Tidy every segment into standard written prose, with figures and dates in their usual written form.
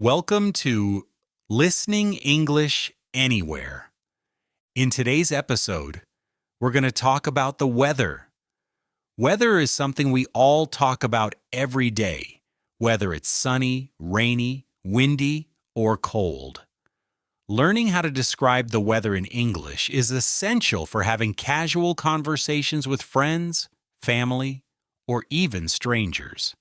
Welcome to Listening English Anywhere. In today's episode, we're going to talk about the weather. Weather is something we all talk about every day, whether it's sunny, rainy, windy, or cold. Learning how to describe the weather in English is essential for having casual conversations with friends, family, or even strangers.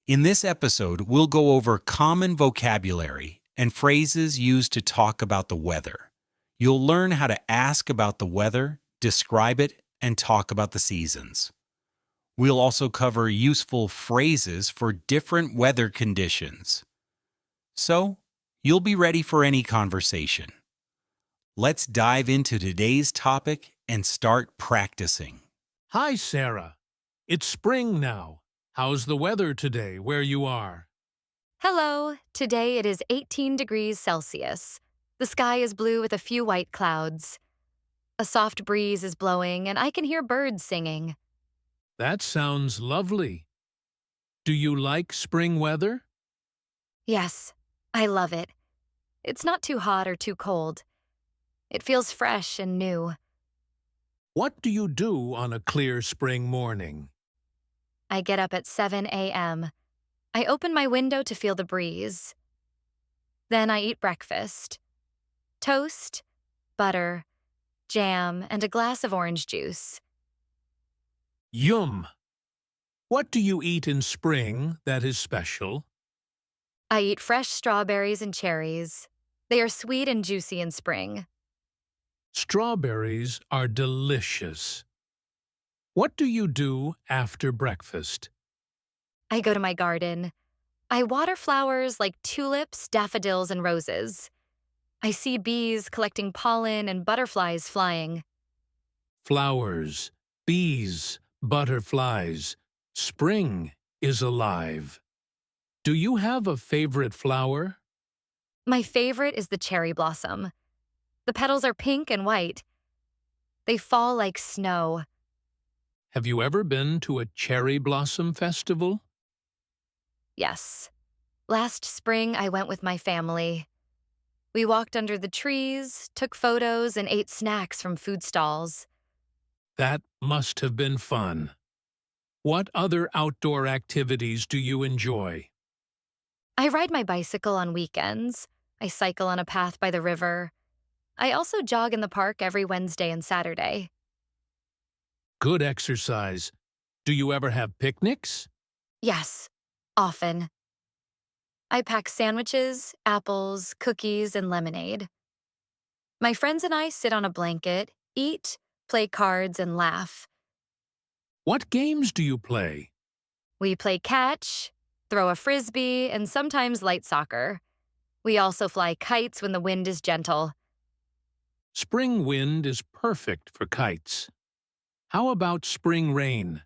In this episode, we'll go over common vocabulary and phrases used to talk about the weather. You'll learn how to ask about the weather, describe it, and talk about the seasons. We'll also cover useful phrases for different weather conditions. So, you'll be ready for any conversation. Let's dive into today's topic and start practicing. Hi, Sarah. It's spring now. How's the weather today where you are? Hello. Today it is 18 degrees Celsius. The sky is blue with a few white clouds. A soft breeze is blowing and I can hear birds singing. That sounds lovely. Do you like spring weather? Yes, I love it. It's not too hot or too cold. It feels fresh and new. What do you do on a clear spring morning? I get up at 7 a.m. I open my window to feel the breeze. Then I eat breakfast. Toast, butter, jam, and a glass of orange juice. Yum! What do you eat in spring that is special? I eat fresh strawberries and cherries. They are sweet and juicy in spring. Strawberries are delicious. What do you do after breakfast? I go to my garden. I water flowers like tulips, daffodils, and roses. I see bees collecting pollen and butterflies flying. Flowers, bees, butterflies. Spring is alive. Do you have a favorite flower? My favorite is the cherry blossom. The petals are pink and white. They fall like snow. Have you ever been to a cherry blossom festival? Yes. Last spring, I went with my family. We walked under the trees, took photos, and ate snacks from food stalls. That must have been fun. What other outdoor activities do you enjoy? I ride my bicycle on weekends. I cycle on a path by the river. I also jog in the park every Wednesday and Saturday. Good exercise. Do you ever have picnics? Yes, often. I pack sandwiches, apples, cookies, and lemonade. My friends and I sit on a blanket, eat, play cards, and laugh. What games do you play? We play catch, throw a frisbee, and sometimes light soccer. We also fly kites when the wind is gentle. Spring wind is perfect for kites. How about spring rain?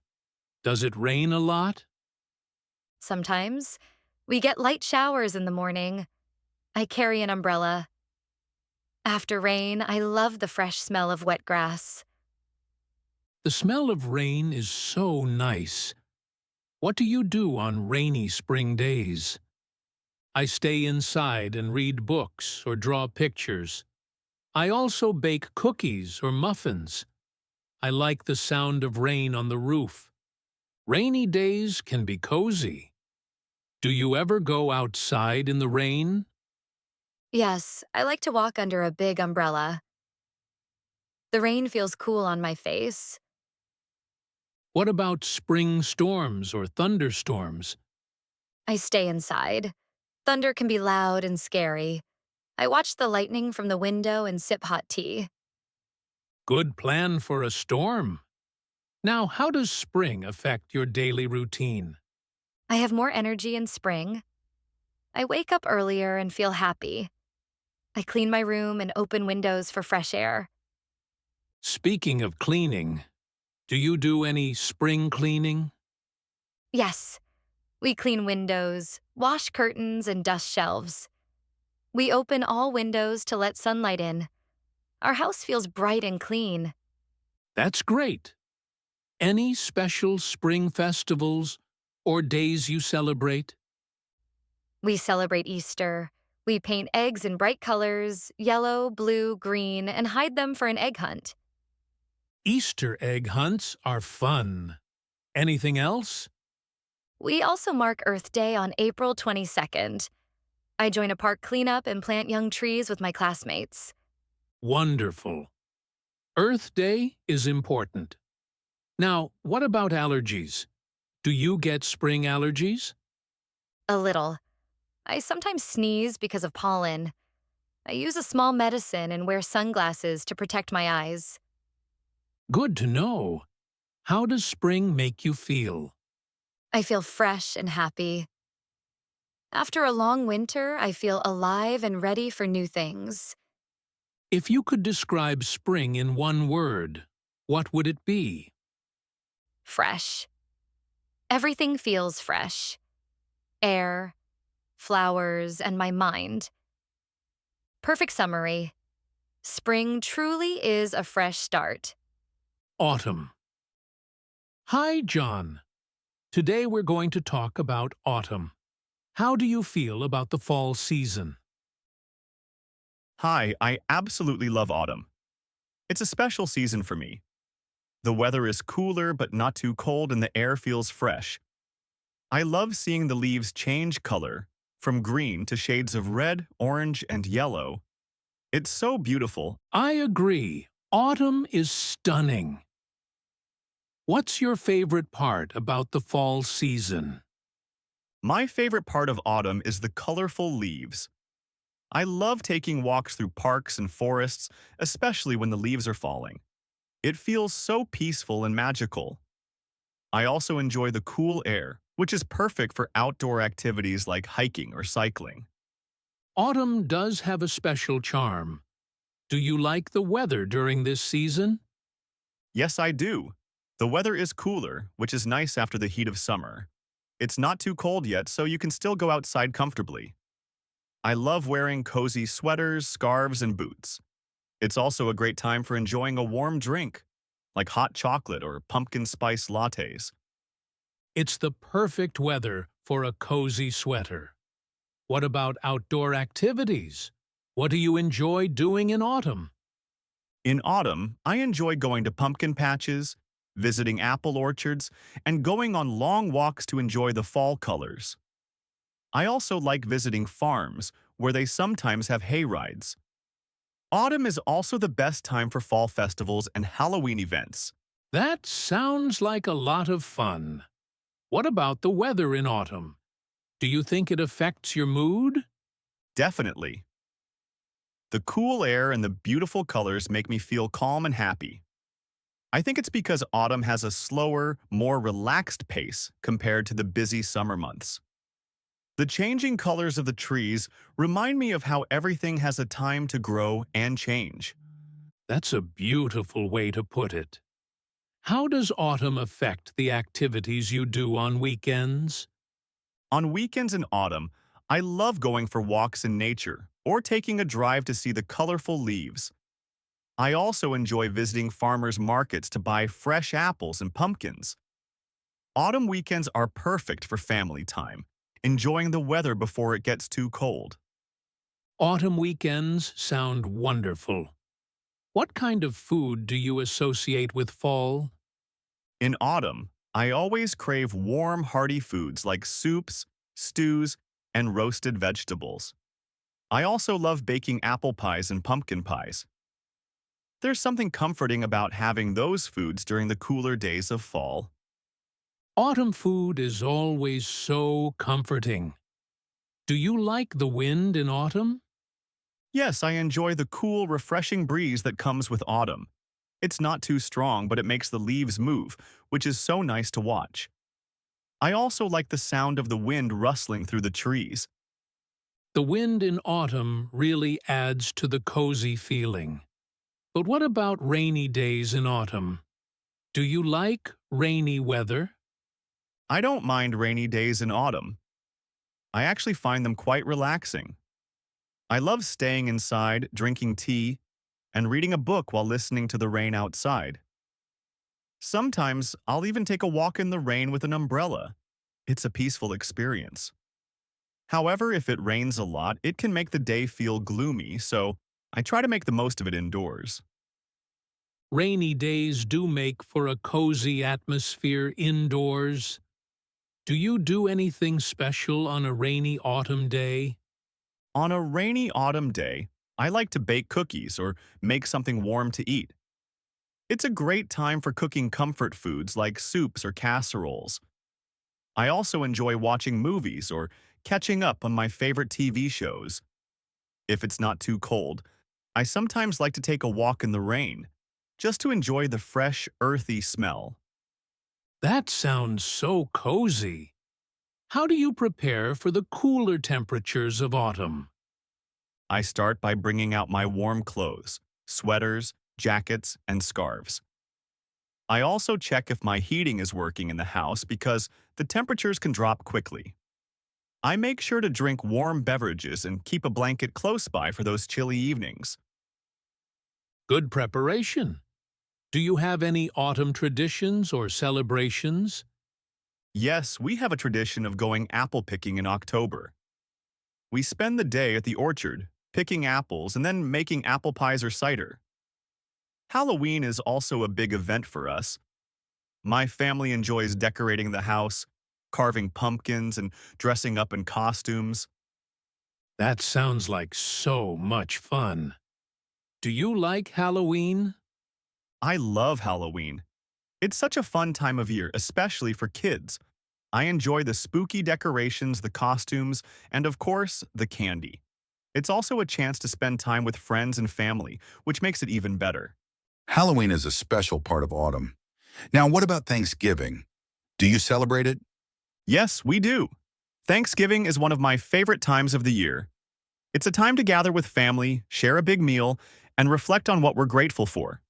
Does it rain a lot? Sometimes we get light showers in the morning. I carry an umbrella. After rain, I love the fresh smell of wet grass. The smell of rain is so nice. What do you do on rainy spring days? I stay inside and read books or draw pictures. I also bake cookies or muffins. I like the sound of rain on the roof. Rainy days can be cozy. Do you ever go outside in the rain? Yes, I like to walk under a big umbrella. The rain feels cool on my face. What about spring storms or thunderstorms? I stay inside. Thunder can be loud and scary. I watch the lightning from the window and sip hot tea. Good plan for a storm. Now, how does spring affect your daily routine? I have more energy in spring. I wake up earlier and feel happy. I clean my room and open windows for fresh air. Speaking of cleaning, do you do any spring cleaning? Yes, we clean windows, wash curtains, and dust shelves. We open all windows to let sunlight in. Our house feels bright and clean. That's great. Any special spring festivals or days you celebrate? We celebrate Easter. We paint eggs in bright colors, yellow, blue, green, and hide them for an egg hunt. Easter egg hunts are fun. Anything else? We also mark Earth Day on April 22nd. I join a park cleanup and plant young trees with my classmates. Wonderful. Earth Day is important. Now, what about allergies? Do you get spring allergies? A little. I sometimes sneeze because of pollen. I use a small medicine and wear sunglasses to protect my eyes. Good to know. How does spring make you feel? I feel fresh and happy. After a long winter, I feel alive and ready for new things. If you could describe spring in one word, what would it be? Fresh. Everything feels fresh. Air, flowers, and my mind. Perfect summary. Spring truly is a fresh start. Autumn. Hi, John. Today we're going to talk about autumn. How do you feel about the fall season? Hi, I absolutely love autumn. It's a special season for me. The weather is cooler but not too cold and the air feels fresh. I love seeing the leaves change color, from green to shades of red, orange, and yellow. It's so beautiful. I agree. Autumn is stunning. What's your favorite part about the fall season? My favorite part of autumn is the colorful leaves. I love taking walks through parks and forests, especially when the leaves are falling. It feels so peaceful and magical. I also enjoy the cool air, which is perfect for outdoor activities like hiking or cycling. Autumn does have a special charm. Do you like the weather during this season? Yes, I do. The weather is cooler, which is nice after the heat of summer. It's not too cold yet, so you can still go outside comfortably. I love wearing cozy sweaters, scarves, and boots. It's also a great time for enjoying a warm drink, like hot chocolate or pumpkin spice lattes. It's the perfect weather for a cozy sweater. What about outdoor activities? What do you enjoy doing in autumn? In autumn, I enjoy going to pumpkin patches, visiting apple orchards, and going on long walks to enjoy the fall colors. I also like visiting farms, where they sometimes have hay rides. Autumn is also the best time for fall festivals and Halloween events. That sounds like a lot of fun. What about the weather in autumn? Do you think it affects your mood? Definitely. The cool air and the beautiful colors make me feel calm and happy. I think it's because autumn has a slower, more relaxed pace compared to the busy summer months. The changing colors of the trees remind me of how everything has a time to grow and change. That's a beautiful way to put it. How does autumn affect the activities you do on weekends? On weekends in autumn, I love going for walks in nature or taking a drive to see the colorful leaves. I also enjoy visiting farmers' markets to buy fresh apples and pumpkins. Autumn weekends are perfect for family time, enjoying the weather before it gets too cold. Autumn weekends sound wonderful. What kind of food do you associate with fall? In autumn, I always crave warm, hearty foods like soups, stews, and roasted vegetables. I also love baking apple pies and pumpkin pies. There's something comforting about having those foods during the cooler days of fall. Autumn food is always so comforting. Do you like the wind in autumn? Yes, I enjoy the cool, refreshing breeze that comes with autumn. It's not too strong, but it makes the leaves move, which is so nice to watch. I also like the sound of the wind rustling through the trees. The wind in autumn really adds to the cozy feeling. But what about rainy days in autumn? Do you like rainy weather? I don't mind rainy days in autumn. I actually find them quite relaxing. I love staying inside, drinking tea, and reading a book while listening to the rain outside. Sometimes I'll even take a walk in the rain with an umbrella. It's a peaceful experience. However, if it rains a lot, it can make the day feel gloomy, so I try to make the most of it indoors. Rainy days do make for a cozy atmosphere indoors. Do you do anything special on a rainy autumn day? On a rainy autumn day, I like to bake cookies or make something warm to eat. It's a great time for cooking comfort foods like soups or casseroles. I also enjoy watching movies or catching up on my favorite TV shows. If it's not too cold, I sometimes like to take a walk in the rain, just to enjoy the fresh, earthy smell. That sounds so cozy. How do you prepare for the cooler temperatures of autumn? I start by bringing out my warm clothes, sweaters, jackets, and scarves. I also check if my heating is working in the house because the temperatures can drop quickly. I make sure to drink warm beverages and keep a blanket close by for those chilly evenings. Good preparation. Do you have any autumn traditions or celebrations? Yes, we have a tradition of going apple picking in October. We spend the day at the orchard, picking apples and then making apple pies or cider. Halloween is also a big event for us. My family enjoys decorating the house, carving pumpkins, and dressing up in costumes. That sounds like so much fun. Do you like Halloween? I love Halloween. It's such a fun time of year, especially for kids. I enjoy the spooky decorations, the costumes, and of course, the candy. It's also a chance to spend time with friends and family, which makes it even better. Halloween is a special part of autumn. Now, what about Thanksgiving? Do you celebrate it? Yes, we do. Thanksgiving is one of my favorite times of the year. It's a time to gather with family, share a big meal, and reflect on what we're grateful for.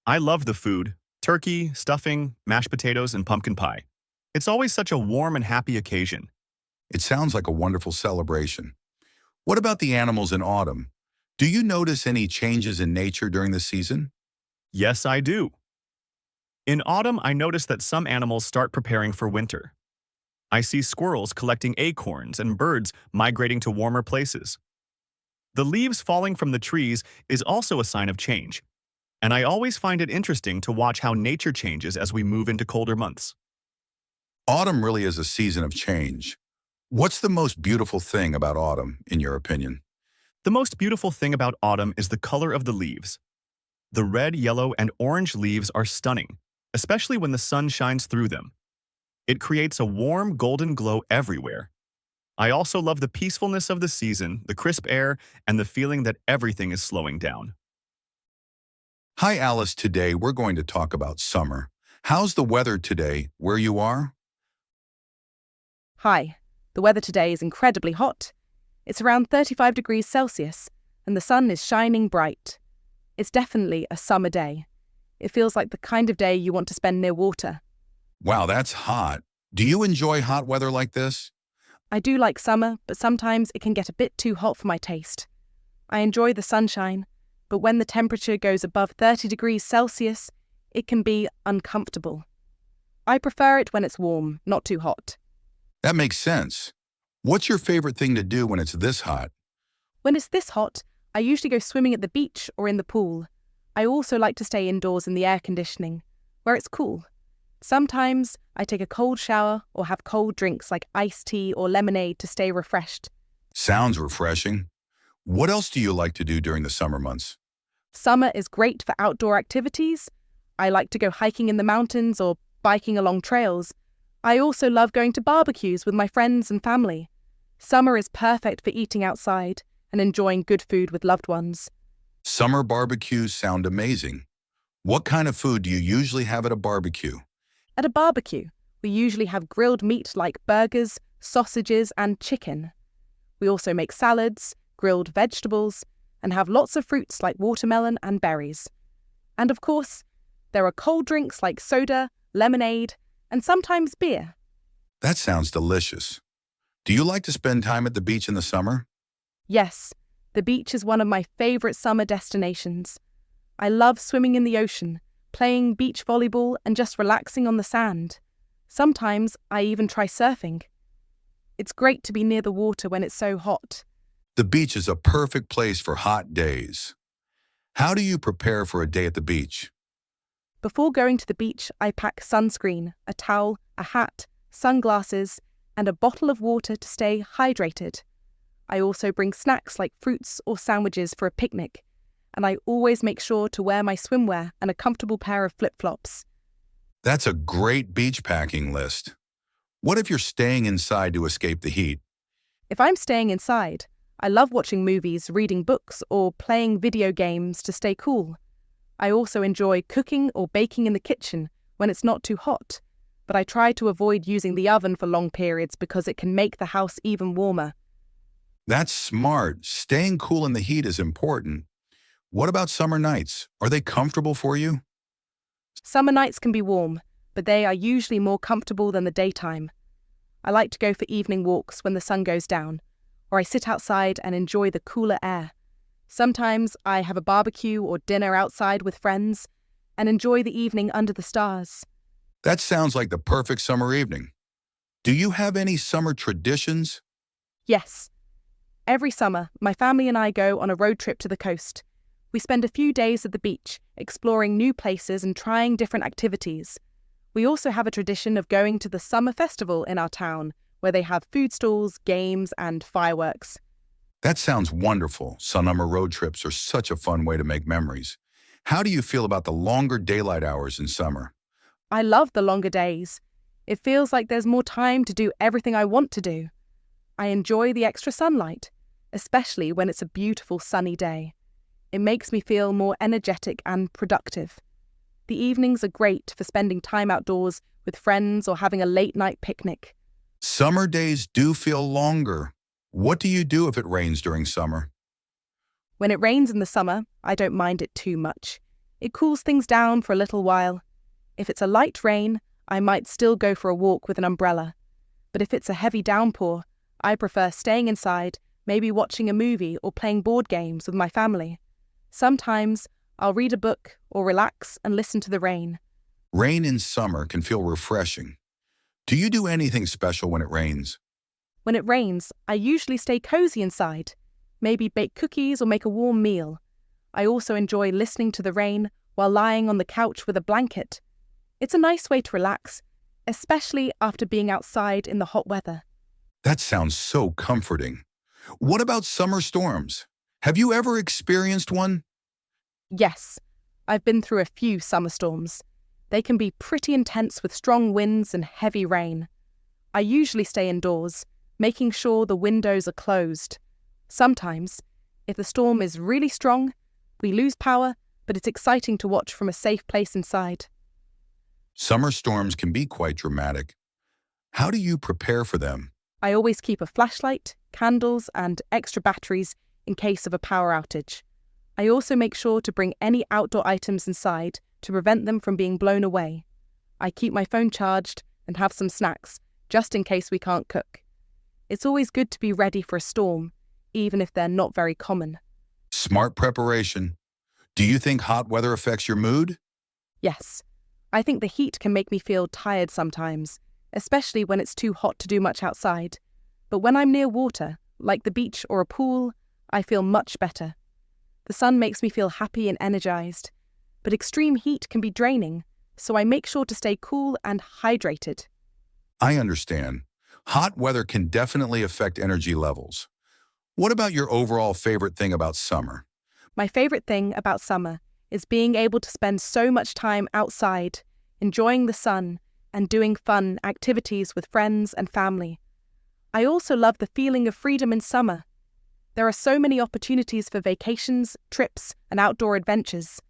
I love the food: turkey, stuffing, mashed potatoes, and pumpkin pie. It's always such a warm and happy occasion. It sounds like a wonderful celebration. What about the animals in autumn? Do you notice any changes in nature during the season? Yes, I do. In autumn, I notice that some animals start preparing for winter. I see squirrels collecting acorns and birds migrating to warmer places. The leaves falling from the trees is also a sign of change, and I always find it interesting to watch how nature changes as we move into colder months. Autumn really is a season of change. What's the most beautiful thing about autumn, in your opinion? The most beautiful thing about autumn is the color of the leaves. The red, yellow, and orange leaves are stunning, especially when the sun shines through them. It creates a warm, golden glow everywhere. I also love the peacefulness of the season, the crisp air, and the feeling that everything is slowing down. Hi, Alice. Today, we're going to talk about summer. How's the weather today where you are? Hi, the weather today is incredibly hot. It's around 35 degrees Celsius, and the sun is shining bright. It's definitely a summer day. It feels like the kind of day you want to spend near water. Wow, that's hot. Do you enjoy hot weather like this? I do like summer, but sometimes it can get a bit too hot for my taste. I enjoy the sunshine, but when the temperature goes above 30 degrees Celsius, it can be uncomfortable. I prefer it when it's warm, not too hot. That makes sense. What's your favorite thing to do when it's this hot? When it's this hot, I usually go swimming at the beach or in the pool. I also like to stay indoors in the air conditioning, where it's cool. Sometimes I take a cold shower or have cold drinks like iced tea or lemonade to stay refreshed. Sounds refreshing. What else do you like to do during the summer months? Summer is great for outdoor activities. I like to go hiking in the mountains or biking along trails. I also love going to barbecues with my friends and family. Summer is perfect for eating outside and enjoying good food with loved ones. Summer barbecues sound amazing. What kind of food do you usually have at a barbecue? At a barbecue, we usually have grilled meat like burgers, sausages, and chicken. We also make salads, grilled vegetables, and have lots of fruits like watermelon and berries. And of course, there are cold drinks like soda, lemonade, and sometimes beer. That sounds delicious. Do you like to spend time at the beach in the summer? Yes, the beach is one of my favorite summer destinations. I love swimming in the ocean, playing beach volleyball, and just relaxing on the sand. Sometimes I even try surfing. It's great to be near the water when it's so hot. The beach is a perfect place for hot days. How do you prepare for a day at the beach? Before going to the beach, I pack sunscreen, a towel, a hat, sunglasses, and a bottle of water to stay hydrated. I also bring snacks like fruits or sandwiches for a picnic, and I always make sure to wear my swimwear and a comfortable pair of flip-flops. That's a great beach packing list. What if you're staying inside to escape the heat? If I'm staying inside, I love watching movies, reading books, or playing video games to stay cool. I also enjoy cooking or baking in the kitchen when it's not too hot, but I try to avoid using the oven for long periods because it can make the house even warmer. That's smart. Staying cool in the heat is important. What about summer nights? Are they comfortable for you? Summer nights can be warm, but they are usually more comfortable than the daytime. I like to go for evening walks when the sun goes down, or I sit outside and enjoy the cooler air. Sometimes I have a barbecue or dinner outside with friends and enjoy the evening under the stars. That sounds like the perfect summer evening. Do you have any summer traditions? Yes. Every summer, my family and I go on a road trip to the coast. We spend a few days at the beach, exploring new places and trying different activities. We also have a tradition of going to the summer festival in our town, where they have food stalls, games, and fireworks. That sounds wonderful. Summer road trips are such a fun way to make memories. How do you feel about the longer daylight hours in summer? I love the longer days. It feels like there's more time to do everything I want to do. I enjoy the extra sunlight, especially when it's a beautiful sunny day. It makes me feel more energetic and productive. The evenings are great for spending time outdoors with friends or having a late-night picnic. Summer days do feel longer. What do you do if it rains during summer? When it rains in the summer, I don't mind it too much. It cools things down for a little while. If it's a light rain, I might still go for a walk with an umbrella. But if it's a heavy downpour, I prefer staying inside, maybe watching a movie or playing board games with my family. Sometimes I'll read a book or relax and listen to the rain. Rain in summer can feel refreshing. Do you do anything special when it rains? When it rains, I usually stay cozy inside, maybe bake cookies or make a warm meal. I also enjoy listening to the rain while lying on the couch with a blanket. It's a nice way to relax, especially after being outside in the hot weather. That sounds so comforting. What about summer storms? Have you ever experienced one? Yes, I've been through a few summer storms. They can be pretty intense with strong winds and heavy rain. I usually stay indoors, making sure the windows are closed. Sometimes, if the storm is really strong, we lose power, but it's exciting to watch from a safe place inside. Summer storms can be quite dramatic. How do you prepare for them? I always keep a flashlight, candles, and extra batteries in case of a power outage. I also make sure to bring any outdoor items inside to prevent them from being blown away. I keep my phone charged and have some snacks, just in case we can't cook. It's always good to be ready for a storm, even if they're not very common. Smart preparation. Do you think hot weather affects your mood? Yes, I think the heat can make me feel tired sometimes, especially when it's too hot to do much outside. But when I'm near water, like the beach or a pool, I feel much better. The sun makes me feel happy and energized, but extreme heat can be draining, so I make sure to stay cool and hydrated. I understand. Hot weather can definitely affect energy levels. What about your overall favorite thing about summer? My favorite thing about summer is being able to spend so much time outside, enjoying the sun, and doing fun activities with friends and family. I also love the feeling of freedom in summer. There are so many opportunities for vacations, trips, and outdoor adventures.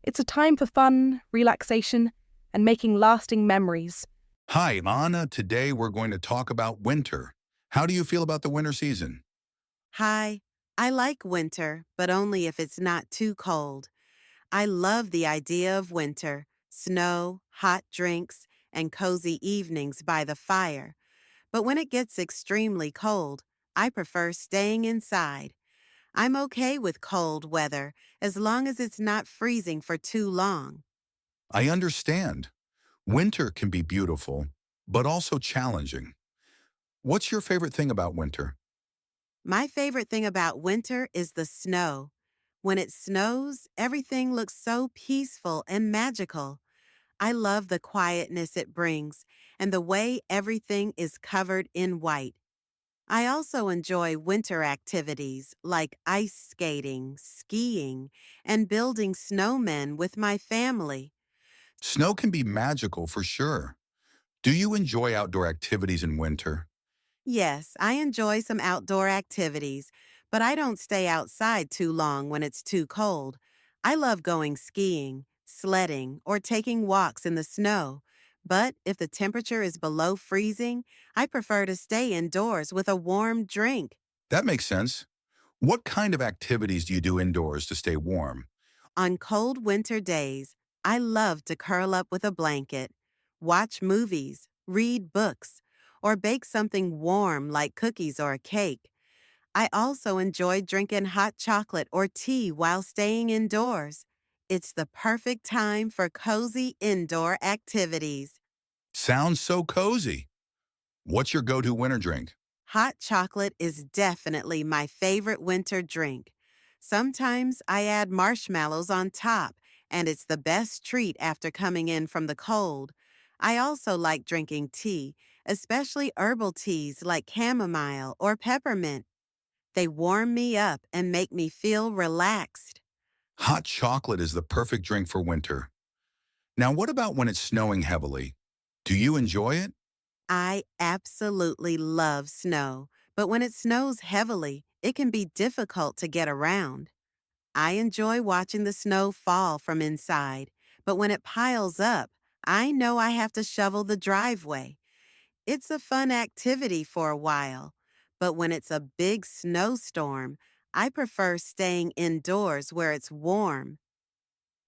It's a time for fun, relaxation, and making lasting memories. Hi, Anna. Today we're going to talk about winter. How do you feel about the winter season? Hi, I like winter, but only if it's not too cold. I love the idea of winter, snow, hot drinks, and cozy evenings by the fire. But when it gets extremely cold, I prefer staying inside. I'm okay with cold weather as long as it's not freezing for too long. I understand. Winter can be beautiful, but also challenging. What's your favorite thing about winter? My favorite thing about winter is the snow. When it snows, everything looks so peaceful and magical. I love the quietness it brings and the way everything is covered in white. I also enjoy winter activities like ice skating, skiing, and building snowmen with my family. Snow can be magical for sure. Do you enjoy outdoor activities in winter? Yes, I enjoy some outdoor activities, but I don't stay outside too long when it's too cold. I love going skiing, sledding, or taking walks in the snow. But if the temperature is below freezing, I prefer to stay indoors with a warm drink. That makes sense. What kind of activities do you do indoors to stay warm? On cold winter days, I love to curl up with a blanket, watch movies, read books, or bake something warm like cookies or a cake. I also enjoy drinking hot chocolate or tea while staying indoors. It's the perfect time for cozy indoor activities. Sounds so cozy. What's your go-to winter drink? Hot chocolate is definitely my favorite winter drink. Sometimes I add marshmallows on top, and it's the best treat after coming in from the cold. I also like drinking tea, especially herbal teas like chamomile or peppermint. They warm me up and make me feel relaxed. Hot chocolate is the perfect drink for winter. Now, what about when it's snowing heavily? Do you enjoy it? I absolutely love snow, but when it snows heavily, it can be difficult to get around. I enjoy watching the snow fall from inside, but when it piles up, I know I have to shovel the driveway. It's a fun activity for a while, but when it's a big snowstorm, I prefer staying indoors where it's warm.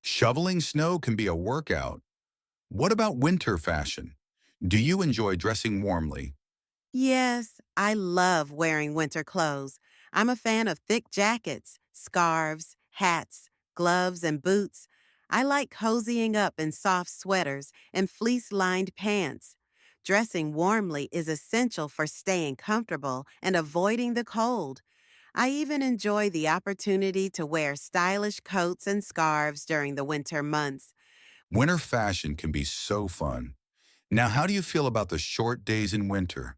Shoveling snow can be a workout. What about winter fashion? Do you enjoy dressing warmly? Yes, I love wearing winter clothes. I'm a fan of thick jackets, scarves, hats, gloves, and boots. I like cozying up in soft sweaters and fleece lined pants. Dressing warmly is essential for staying comfortable and avoiding the cold. I even enjoy the opportunity to wear stylish coats and scarves during the winter months. Winter fashion can be so fun. Now, how do you feel about the short days in winter?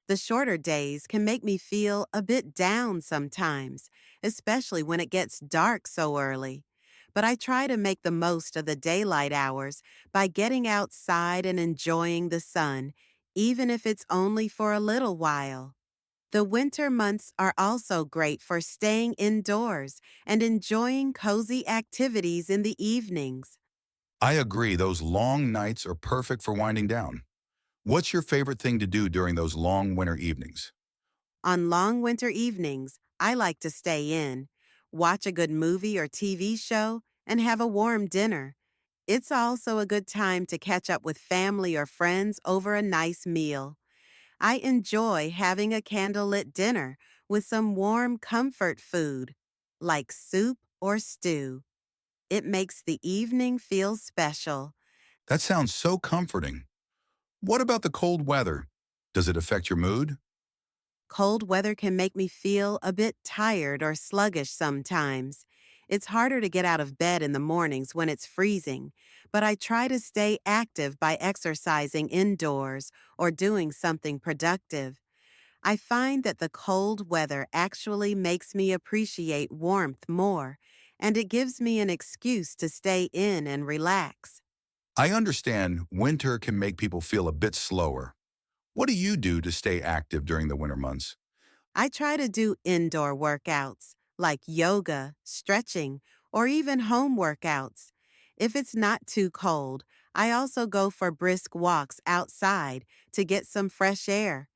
The shorter days can make me feel a bit down sometimes, especially when it gets dark so early. But I try to make the most of the daylight hours by getting outside and enjoying the sun, even if it's only for a little while. The winter months are also great for staying indoors and enjoying cozy activities in the evenings. I agree, those long nights are perfect for winding down. What's your favorite thing to do during those long winter evenings? On long winter evenings, I like to stay in, watch a good movie or TV show, and have a warm dinner. It's also a good time to catch up with family or friends over a nice meal. I enjoy having a candlelit dinner with some warm comfort food, like soup or stew. It makes the evening feel special. That sounds so comforting. What about the cold weather? Does it affect your mood? Cold weather can make me feel a bit tired or sluggish sometimes. It's harder to get out of bed in the mornings when it's freezing, but I try to stay active by exercising indoors or doing something productive. I find that the cold weather actually makes me appreciate warmth more, and it gives me an excuse to stay in and relax. I understand winter can make people feel a bit slower. What do you do to stay active during the winter months? I try to do indoor workouts like yoga, stretching, or even home workouts. If it's not too cold, I also go for brisk walks outside to get some fresh air.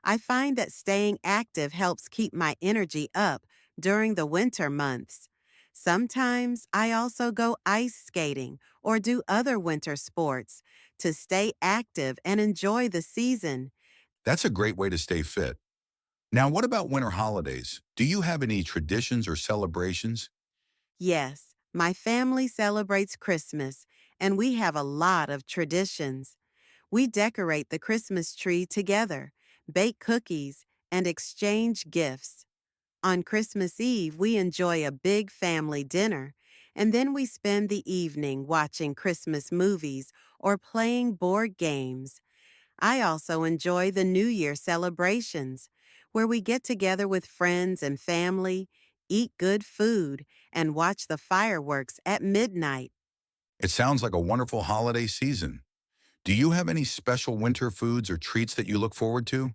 I find that staying active helps keep my energy up during the winter months. Sometimes I also go ice skating or do other winter sports to stay active and enjoy the season. That's a great way to stay fit. Now, what about winter holidays? Do you have any traditions or celebrations? Yes, my family celebrates Christmas, and we have a lot of traditions. We decorate the Christmas tree together, bake cookies, and exchange gifts. On Christmas Eve, we enjoy a big family dinner, and then we spend the evening watching Christmas movies or playing board games. I also enjoy the New Year celebrations, where we get together with friends and family, eat good food, and watch the fireworks at midnight. It sounds like a wonderful holiday season. Do you have any special winter foods or treats that you look forward to?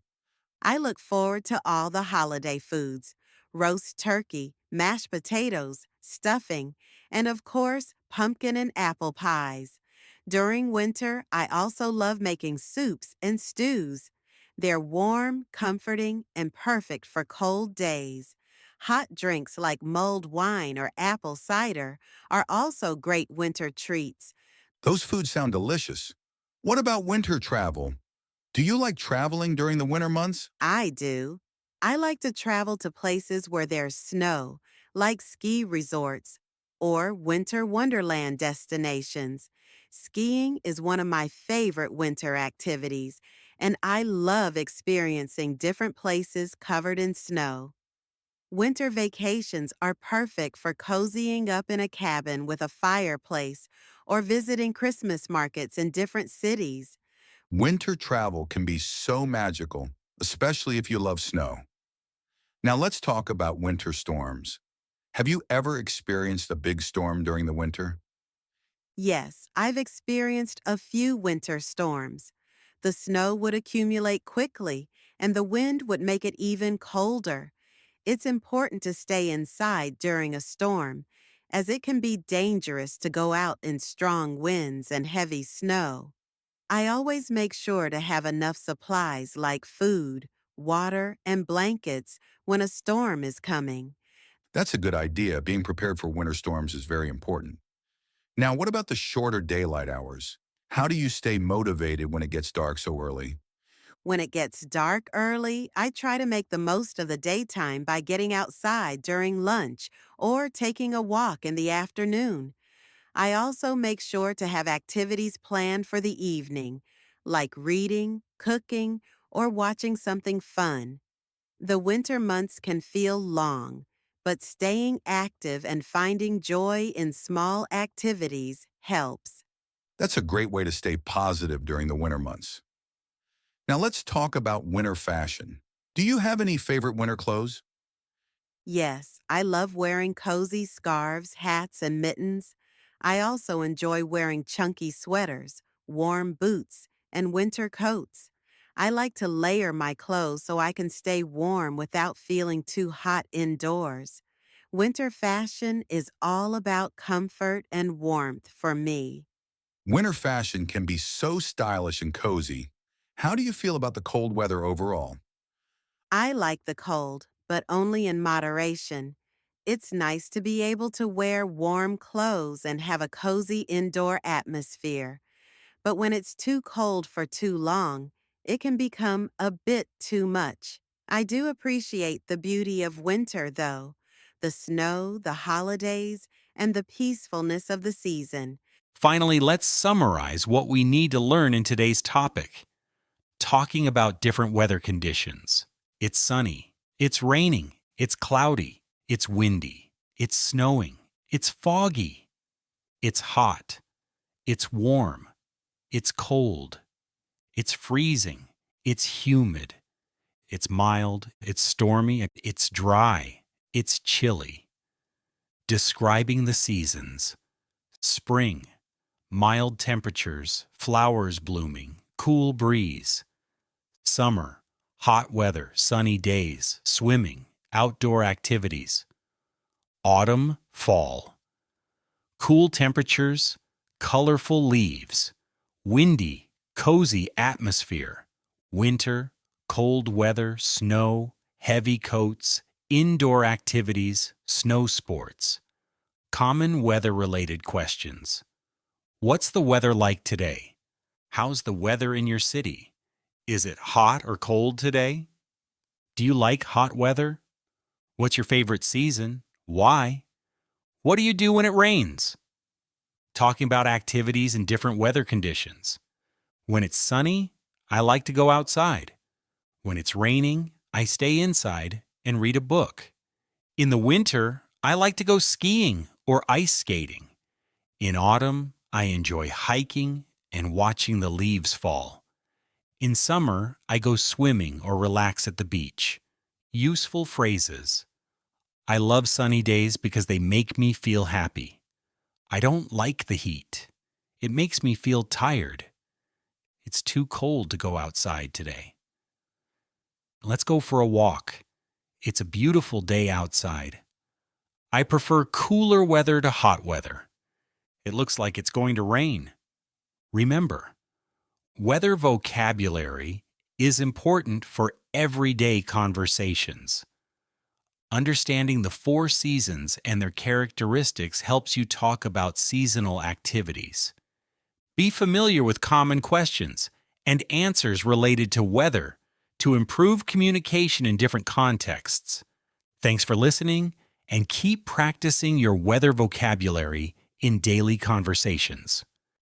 I look forward to all the holiday foods: roast turkey, mashed potatoes, stuffing, and of course, pumpkin and apple pies. During winter, I also love making soups and stews. They're warm, comforting, and perfect for cold days. Hot drinks like mulled wine or apple cider are also great winter treats. Those foods sound delicious. What about winter travel? Do you like traveling during the winter months? I do. I like to travel to places where there's snow, like ski resorts or winter wonderland destinations. Skiing is one of my favorite winter activities, and I love experiencing different places covered in snow. Winter vacations are perfect for cozying up in a cabin with a fireplace or visiting Christmas markets in different cities. Winter travel can be so magical, especially if you love snow. Now let's talk about winter storms. Have you ever experienced a big storm during the winter? Yes, I've experienced a few winter storms. The snow would accumulate quickly, and the wind would make it even colder. It's important to stay inside during a storm, as it can be dangerous to go out in strong winds and heavy snow. I always make sure to have enough supplies like food, water, and blankets when a storm is coming. That's a good idea. Being prepared for winter storms is very important. Now, what about the shorter daylight hours? How do you stay motivated when it gets dark so early? When it gets dark early, I try to make the most of the daytime by getting outside during lunch or taking a walk in the afternoon. I also make sure to have activities planned for the evening, like reading, cooking, or watching something fun. The winter months can feel long, but staying active and finding joy in small activities helps. That's a great way to stay positive during the winter months. Now let's talk about winter fashion. Do you have any favorite winter clothes? Yes, I love wearing cozy scarves, hats, and mittens. I also enjoy wearing chunky sweaters, warm boots, and winter coats. I like to layer my clothes so I can stay warm without feeling too hot indoors. Winter fashion is all about comfort and warmth for me. Winter fashion can be so stylish and cozy. How do you feel about the cold weather overall? I like the cold, but only in moderation. It's nice to be able to wear warm clothes and have a cozy indoor atmosphere. But when it's too cold for too long, it can become a bit too much. I do appreciate the beauty of winter, though: the snow, the holidays, and the peacefulness of the season. Finally, let's summarize what we need to learn in today's topic. Talking about different weather conditions. It's sunny, it's raining, it's cloudy, it's windy, it's snowing, it's foggy, it's hot, it's warm, it's cold, it's freezing, it's humid, it's mild, it's stormy, it's dry, it's chilly. Describing the seasons. Spring, mild temperatures, flowers blooming, cool breeze. Summer, hot weather, sunny days, swimming, outdoor activities. Autumn, fall, cool temperatures, colorful leaves, windy, cozy atmosphere. Winter, cold weather, snow, heavy coats, indoor activities, snow sports. Common weather-related questions. What's the weather like today? How's the weather in your city? Is it hot or cold today? Do you like hot weather? What's your favorite season? Why? What do you do when it rains? Talking about activities in different weather conditions. When it's sunny, I like to go outside. When it's raining, I stay inside and read a book. In the winter, I like to go skiing or ice skating. In autumn, I enjoy hiking and watching the leaves fall. In summer, I go swimming or relax at the beach. Useful phrases. I love sunny days because they make me feel happy. I don't like the heat. It makes me feel tired. It's too cold to go outside today. Let's go for a walk. It's a beautiful day outside. I prefer cooler weather to hot weather. It looks like it's going to rain. Remember, weather vocabulary is important for everyday conversations. Understanding the 4 seasons and their characteristics helps you talk about seasonal activities. Be familiar with common questions and answers related to weather to improve communication in different contexts. Thanks for listening, and keep practicing your weather vocabulary in daily conversations.